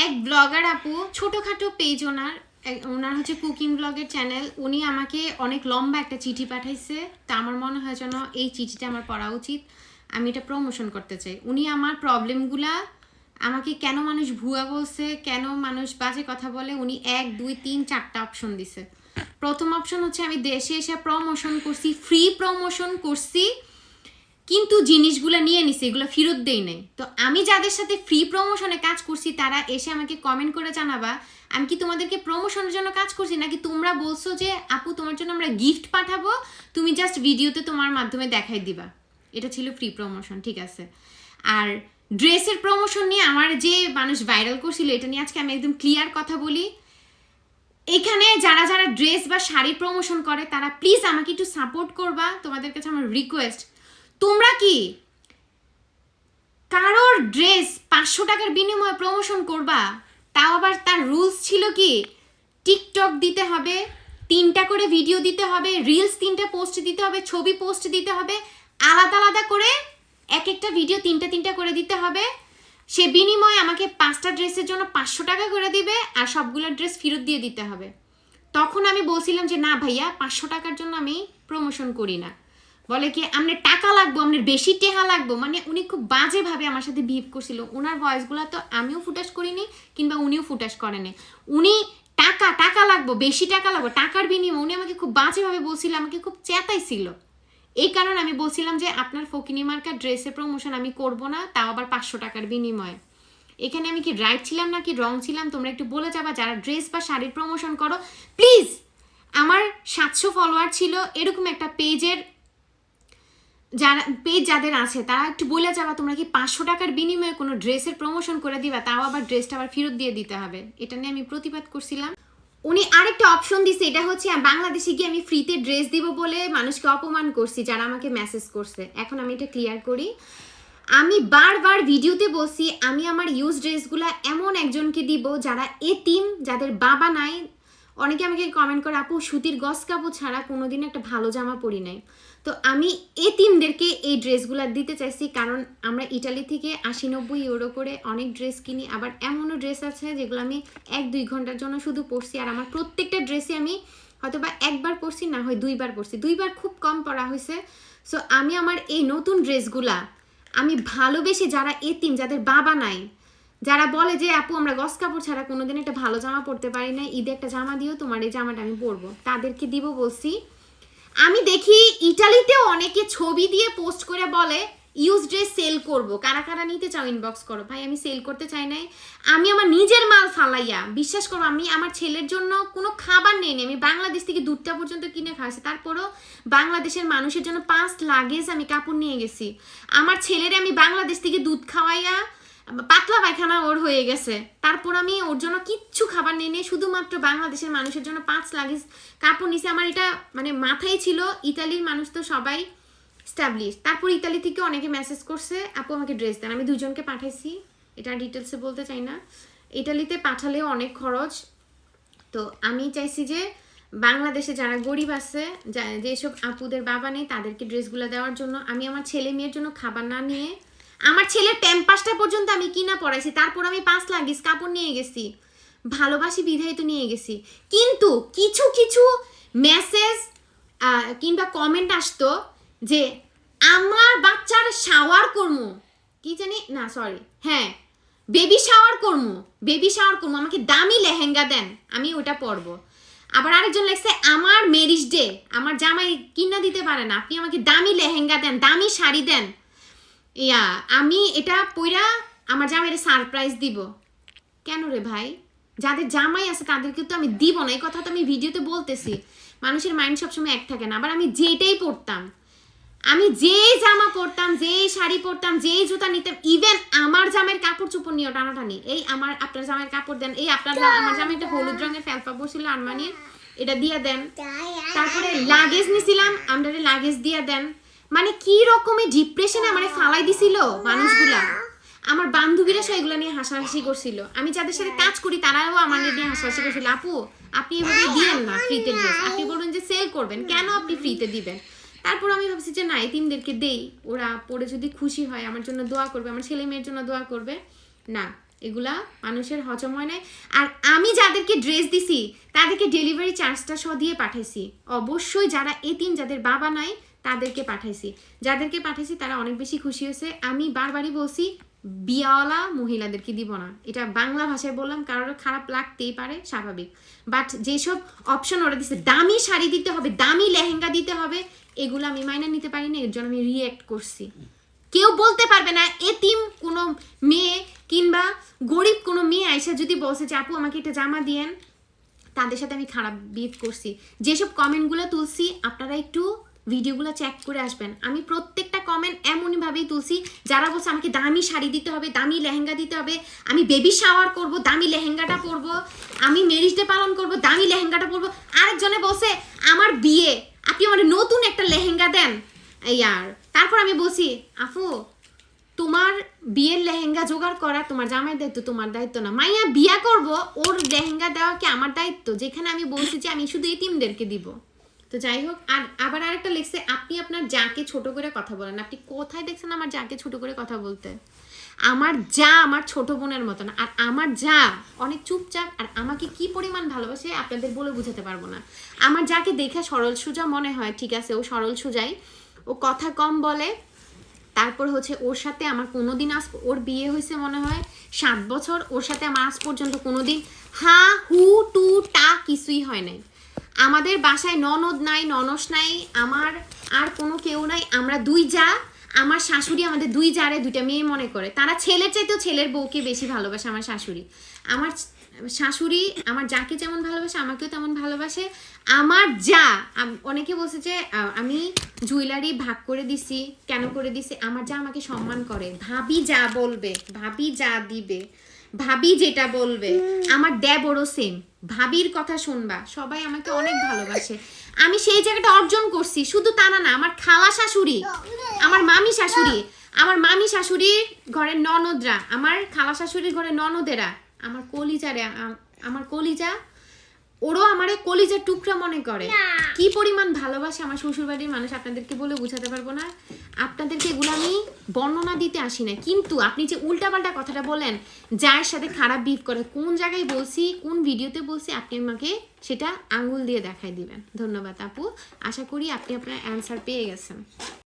এক ব্লগার আপু, ছোটোখাটো পেজ ওনার হচ্ছে কুকিং ব্লগের চ্যানেল, উনি আমাকে অনেক লম্বা একটা চিঠি পাঠাইছে। তা আমার মনে হয় যেন এই চিঠিটা আমার পড়া উচিত, আমি এটা প্রমোশন করতে চাই। উনি আমার প্রবলেমগুলা আমাকে, কেন মানুষ ভুয়া বলছে, কেন মানুষ বাজে কথা বলে, উনি 1 2 3 4টা অপশন দিছে। প্রথম অপশন হচ্ছে আমি দেশে এসে প্রমোশন করছি, ফ্রি প্রমোশন করছি, কিন্তু জিনিসগুলো নিয়ে নিছে, এগুলো ফেরত দেই নাই। তো আমি যাদের সাথে ফ্রি প্রমোশনে কাজ করছি তারা এসে আমাকে কমেন্ট করে জানাবা আমি কি তোমাদেরকে প্রমোশনের জন্য কাজ করছি, নাকি তোমরা বলছো যে আপু তোমার জন্য আমরা গিফট পাঠাবো, তুমি জাস্ট ভিডিওতে তোমার মাধ্যমে দেখাই দিবা। এটা ছিল ফ্রি প্রমোশন, ঠিক আছে। আর ড্রেসের প্রমোশন নিয়ে আমার যে মানুষ ভাইরাল করছিল, এটা নিয়ে আজকে আমি একদম ক্লিয়ার কথা বলি। এখানে যারা যারা ড্রেস বা শাড়ি প্রমোশন করে তারা প্লিজ আমাকে একটু সাপোর্ট করবা, তোমাদের কাছে আমার রিকোয়েস্ট। তোমরা কি কারোর ড্রেস 500 টাকার বিনিময়ে প্রমোশন করবা? তাও আবার তার রুলস ছিল কি, টিকটক দিতে হবে, 3টা করে ভিডিও দিতে হবে, রিলস 3টা পোস্ট দিতে হবে, ছবি পোস্ট দিতে হবে, আলাদা আলাদা করে এক একটা ভিডিও 3টা করে দিতে হবে। সে বিনিময়ে আমাকে 5টা ড্রেসের জন্য 500 টাকা করে দিবে, আর সবগুলো ড্রেস ফেরত দিয়ে দিতে হবে। তখন আমি বলছিলাম যে না ভাইয়া, 500 টাকার জন্য আমি প্রমোশন করি না। বলে কি আপনার টাকা লাগবো, আপনার বেশি টেহা লাগবো, মানে উনি খুব বাজেভাবে আমার সাথে বিহেভ করছিল। ওনার ভয়েসগুলো তো আমিও ফুটাস করিনি, কিংবা উনিও ফুটাস করেনি। উনি টাকা লাগবো, বেশি টাকা লাগবো, টাকার বিনিময়ে উনি আমাকে খুব বাজেভাবে বলছিল, আমাকে খুব চেতাইছিল। এই কারণে আমি বলছিলাম যে আপনার ফকিনি মার্কা ড্রেসের প্রমোশন আমি করব না, তাও আবার 500 টাকার বিনিময়ে। এখানে আমি কি রাইট ছিলাম নাকি রং ছিলাম, তোমরা একটু বলে যাবা। যারা ড্রেস বা শাড়ির প্রমোশন করো প্লিজ, আমার 700 ফলোয়ার ছিল, এরকম একটা পেজের যারা পেজ যাদের আছে তারা একটু বলে যাবা, তোমরা কি 500 টাকার বিনিময়ে কোনো ড্রেসের প্রমোশন করে দিবা, তাও আবার ড্রেসটা আবার ফেরত দিয়ে দিতে হবে। এটা নিয়ে আমি প্রতিবাদ করছিলাম। উনি আরেকটা অপশন দিছে, এটা হচ্ছে বাংলাদেশে গিয়ে আমি ফ্রিতে ড্রেস দিব বলে মানুষকে অপমান করছি যারা আমাকে মেসেজ করছে। এখন আমি এটা ক্লিয়ার করি, আমি বারবার ভিডিওতে বলছি আমি আমার ইউজ ড্রেসগুলা এমন একজনকে দিব যারা এতিম, যাদের বাবা নাই। অনেকে আমাকে কমেন্ট করে আপু সুতির গস কাপড় ছাড়া কোনোদিন একটা ভালো জামা পরি নাই। তো আমি এতিমদেরকে এই ড্রেসগুলো দিতে চাইছি, কারণ আমরা ইটালি থেকে 80-90 ইউরো করে অনেক ড্রেস কিনি। আবার এমনও ড্রেস আছে যেগুলো আমি 1-2 ঘন্টার জন্য শুধু পরছি, আর আমার প্রত্যেকটা ড্রেসে আমি হয়তো বা একবার পরছি, না হয় 2বার পরছি, 2বার খুব কম পরা হয়েছে। সো আমি আমার এই নতুন ড্রেসগুলা আমি ভালোবেসে, যারা এতিম, যাদের বাবা নাই, যারা বলে যে আপু আমরা গস কাপড় ছাড়া কোনোদিন একটা ভালো জামা পরতে পারি না, ঈদে একটা জামা দিও, তোমার এই জামাটা আমি পরবো, তাদেরকে দিব বলছি। আমি দেখি ইটালিতেও অনেকে ছবি দিয়ে পোস্ট করে বলে ইউজ ড্রেস সেল করব, কারা কারা নিতে চাও ইনবক্স করো। ভাই আমি সেল করতে চাই নাই, আমি আমার নিজের মাল ফালাইয়া, বিশ্বাস করো আমি আমার ছেলের জন্য কোনো খাবার নেই, আমি বাংলাদেশ থেকে দুধটা পর্যন্ত কিনে খাওয়াছি, তারপরও বাংলাদেশের মানুষের জন্য 5 লাগেজ আমি কাপড় নিয়ে গেছি। আমার ছেলের আমি বাংলাদেশ থেকে দুধ খাওয়াইয়া পাতলা পায়খানা ওর হয়ে গেছে, তারপর আমি ওর জন্য কিচ্ছু খাবার নিয়ে শুধুমাত্র বাংলাদেশের মানুষের জন্য 5 লাগেজ কাপড় নিছে। আমার এটা মানে মাথায় ছিল, ইতালির মানুষ তো সবাই স্টাবলিশ। তারপর ইতালি থেকে অনেকে মেসেজ করছে আপু আমাকে ড্রেস দেন, আমি 2 জনকে পাঠাইছি, এটা ডিটেলসে বলতে চাই না। ইতালিতে পাঠালেও অনেক খরচ। তো আমি চাইছি যে বাংলাদেশে যারা গরিব আছে, যেসব আপুদের বাবা নেই, তাদেরকে ড্রেসগুলো দেওয়ার জন্য। আমি আমার ছেলে মেয়ের জন্য খাবার না নিয়ে, আমার ছেলের প্যাম্পাসটা পর্যন্ত আমি কিনা পড়াইছি, তারপর আমি 5 লাগেজ কাপড় নিয়ে গেছি, ভালোবাসি বিধায় তো নিয়ে গেছি। কিন্তু কিছু কিছু মেসেজ কিংবা কমেন্ট আসতো যে আমার বাচ্চার শাওয়ার করবো, কি জানি না, সরি, হ্যাঁ বেবি শাওয়ার করবো, আমাকে দামি লেহেঙ্গা দেন, আমি ওটা পরবো। আবার আরেকজন লেখছে আমার ম্যারেজ ডে, আমার জামাই কিনা দিতে পারে না, আপনি আমাকে দামি লেহেঙ্গা দেন, দামি শাড়ি দেন, আমি এটা পইরা আমার জামাইয়ের সারপ্রাইজ দিব। কেন রে ভাই, যাদের জামাই আছে তাদেরকে তো আমি দিব না, এই কথা তো আমি ভিডিওতে বলতেছি। মানুষের মাইন্ড সবসময় এক থাকে না। আবার আমি যেটাই পরতাম, আমি যেই জামা পরতাম, যেই শাড়ি পরতাম, যেই জুতা নিতাম, ইভেন আমার জামাইয়ের কাপড় চোপড় নিয়েও টানাটানি, এই আপনার জামাইয়ের কাপড় দেন, এই আমার জামাই একটা হলুদ রঙের ফেলপা পরছিল আরমানির, এটা দিয়ে দেন। তারপরে লাগেজ নিছিলাম, আমরা লাগেজ দিয়ে দেন। মানে কি রকমের ডিপ্রেশনে আমার ফালাই দিছিল মানুষগুলা। আমার বান্ধবীরা সেগুলো নিয়ে হাসাহাসি করছিল, আমি যাদের সাথে কাজ করি তারাও আমাদের নিয়ে হাসাহাসি করছিল, আপু আপনি এভাবে দিয়েন না ফ্রিতে ড্রেস, আপনি বলুন যে সেল করবেন, কেন আপনি ফ্রিতে দিবেন। তারপর আমি ভাবছি যে না, এতিমদেরকে দেই, ওরা পরে যদি খুশি হয় আমার জন্য দোয়া করবে, আমার ছেলে মেয়ের জন্য দোয়া করবে। না, এগুলা মানুষের হজম হয় না। আর আমি যাদেরকে ড্রেস দিছি তাদেরকে ডেলিভারি চার্জটা সহ দিয়ে পাঠাইছি। অবশ্যই যারা এতিম, যাদের বাবা নাই, তাদেরকে পাঠাইছি। যাদেরকে পাঠাইছি তারা অনেক বেশি খুশি হয়েছে। আমি বারবারই বলছি বিয়াওয়ালা মহিলাদেরকে দিব না, এটা বাংলা ভাষায় বললাম, কারোর খারাপ লাগতেই পারে, স্বাভাবিক। বাট যেসব অপশন ওরা দিচ্ছে, দামি শাড়ি দিতে হবে, দামি লেহেঙ্গা দিতে হবে, এগুলো আমি মাইনা নিতে পারি না, এর জন্য আমি রিঅ্যাক্ট করছি। কেউ বলতে পারবে না এতিম কোনো মেয়ে কিংবা গরিব কোনো মেয়ে আইসা যদি বলছে যে আপু আমাকে একটা জামা দিয়েন, তাদের সাথে আমি খারাপ বিহেভ করছি। যেসব কমেন্টগুলো তুলছি আপনারা একটু ভিডিওগুলো চেক করে আসবেন। আমি প্রত্যেকটা কমেন্ট এমনইভাবেই তুলছি, যারা বলছে আমাকে দামি শাড়ি দিতে হবে, দামি লেহেঙ্গা দিতে হবে, আমি বেবি শাওয়ার করব, দামি লেহেঙ্গাটা পরবো, আমি ম্যারেজ ডে পালন করব, দামি লেহেঙ্গাটা পরবো। আরেকজনে বলছে আমার বিয়ে, আপনি আমার নতুন একটা লেহেঙ্গা দেন ইয়ার। তারপর আমি বলছি আপু তোমার বিয়ের লেহেঙ্গা জোগাড় করা তোমার জামাইয়ের দায়িত্ব, তোমার দায়িত্ব না। মাইয়া বিয়া করব, ওর লেহেঙ্গা দেওয়া কি আমার দায়িত্ব? যেখানে আমি বলছি যে আমি শুধু এতিমদেরকে দিব। তো যাই হোক, আর আবার আরেকটা লিখছে আপনি আপনার যাকে ছোট করে কথা বলেন। আপনি কোথায় দেখছেন আমার যাকে ছোট করে কথা বলতে? আমার যা আমার ছোট বোনের মতন, আর আমার যা অনেক চুপচাপ, আর আমাকে কি পরিমাণ ভালোবাসে আপনাদের বলে বুঝাতে পারবো না। আমার যাকে দেখে সরল সোজা মনে হয়, ঠিক আছে ও সরল সোজাই, ও কথা কম বলে। তারপর হচ্ছে ওর সাথে আমার কোনোদিন ওর বিয়ে হয়েছে মনে হয় 7 বছর, ওর সাথে আমার আজ পর্যন্ত কোনোদিন হা হু টু টা কিছুই হয় নাই। আমাদের বাসায় ননদ নাই, ননস নাই, আমার আর কোনো কেউ নাই। আমরা দুই যা, আমার শাশুড়ি আমাদের দুই জারে দুইটা মেয়ে মনে করে। তারা ছেলের চাইতেও ছেলের বউকে বেশি ভালোবাসে আমার শাশুড়ি। আমার শাশুড়ি আমার যাকে যেমন ভালোবাসে আমাকেও তেমন ভালোবাসে। আমার যা, অনেকে বলছে যে আমি জুয়েলারি ভাগ করে দিছি, কেন করে দিছি? আমার যা আমাকে সম্মান করে, ভাবি যা বলবে, ভাবি যা দিবে, ভাবি যেটা বলবে। আমার দেবরও সেম, ভাবির কথা শুনবা। সবাই আমাকে অনেক ভালোবাসে, আমি সেই জায়গাটা অর্জন করছি। শুধু তা না, আমার খালা শাশুড়ি, আমার মামি শাশুড়ি, আমার মামি শাশুড়ির ঘরের ননদরা, আমার খালা শাশুড়ির ঘরের ননদেরা আমার কলিজারে, আমার কলিজা, ওরও আমারে কলিজার টুকরা মনে করে। কি পরিমাণ ভালোবাসে আমার শ্বশুরবাড়ির মানুষ আপনাদেরকে বলে বোঝাতে পারবো না। আপনাদেরকে এগুলো আমি বর্ণনা দিতে আসি না। কিন্তু আপনি যে উল্টাপাল্টা কথাটা বলেন, যার সাথে খারাপ বিহেভ করে, কোন জায়গায় বলছি, কোন ভিডিওতে বলছি, আপনি আমাকে সেটা আঙ্গুল দিয়ে দেখাই দিবেন। ধন্যবাদ আপু, আশা করি আপনি আপনার অ্যান্সার পেয়ে গেছেন।